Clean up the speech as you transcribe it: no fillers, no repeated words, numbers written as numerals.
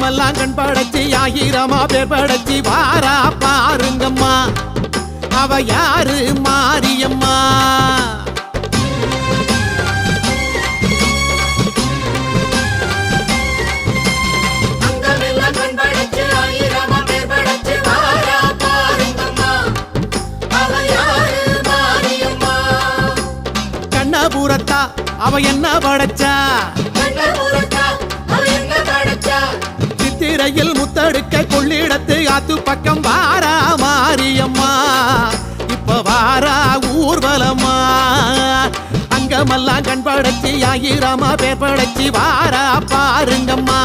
அங்கமெல்லாம் கண் படைச்சி ஆயிரமா பேர் படைச்சி வாரா பாருங்கம்மா அவ யாரு மாரியம்மா. கண்ணபுரத்தா அவ என்ன படைச்சா, சித்திரையில் முத்தடுக்க கொள்ளிடத்து ஆத்து பக்கம் வாரா மாரியம்மா இப்ப வாரா ஊர்வலமா. அங்கமெல்லாம் கண் படைச்சி ஆயிரமா பேர் படைச்சி வாரா பாருங்கம்மா